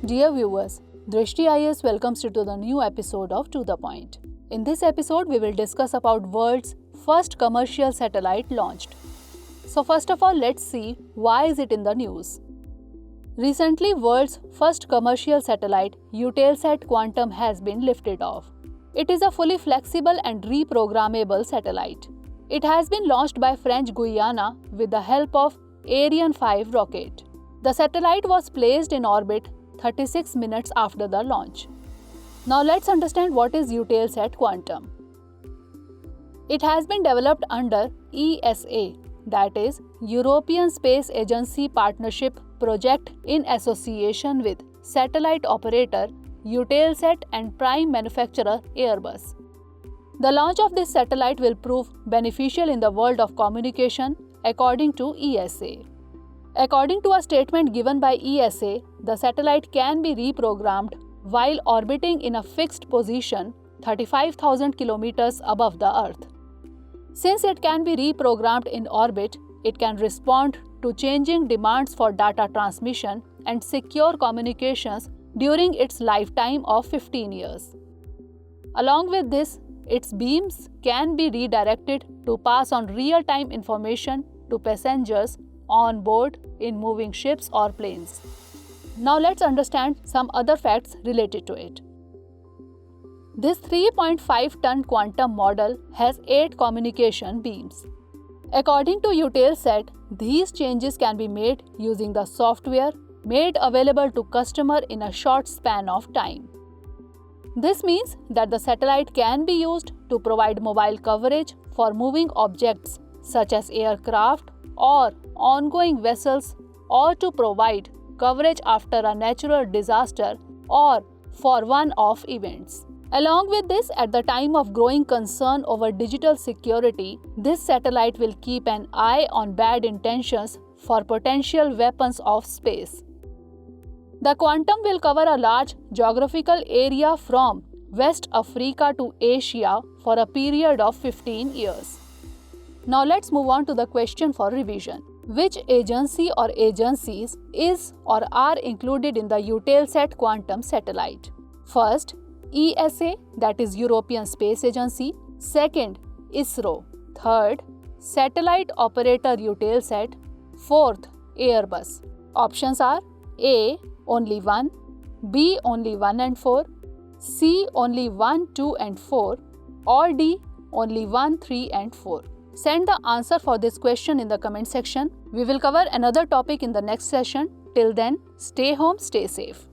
Dear viewers, Drishti IAS welcomes you to the new episode of To The Point. In this episode, we will discuss about world's first commercial satellite launched. So first of all, let's see why is it in the news. Recently, world's first commercial satellite, Eutelsat Quantum, has been lifted off. It is a fully flexible and reprogrammable satellite. It has been launched by French Guiana with the help of Ariane 5 rocket. The satellite was placed in orbit 36 minutes after the launch. Now let's understand what is Eutelsat Quantum. It has been developed under ESA, that is European Space Agency Partnership Project in association with satellite operator Eutelsat and prime manufacturer Airbus. The launch of this satellite will prove beneficial in the world of communication, according to ESA. According to a statement given by ESA, the satellite can be reprogrammed while orbiting in a fixed position 35,000 kilometers above the Earth. Since it can be reprogrammed in orbit, it can respond to changing demands for data transmission and secure communications during its lifetime of 15 years. Along with this, its beams can be redirected to pass on real-time information to passengers on board in moving ships or planes. Now let's understand some other facts related to it. This 3.5-ton quantum model has 8 communication beams. According to Eutelsat, these changes can be made using the software made available to customer in a short span of time. This means that the satellite can be used to provide mobile coverage for moving objects such as aircraft or ongoing vessels, or to provide coverage after a natural disaster or for one-off events. Along with this, at the time of growing concern over digital security, this satellite will keep an eye on bad intentions for potential weapons of space. The Quantum will cover a large geographical area from West Africa to Asia for a period of 15 years. Now let's move on to the question for revision. Which agency or agencies is or are included in the Eutelsat Quantum satellite? First, ESA, that is European Space Agency. Second, ISRO. Third, satellite operator Eutelsat. Fourth, Airbus. Options are A, only 1, B, only 1 and 4, C, only 1, 2 and 4, or D, only 1, 3 and 4. Send the answer for this question in the comment section. We will cover another topic in the next session. Till then, stay home, stay safe.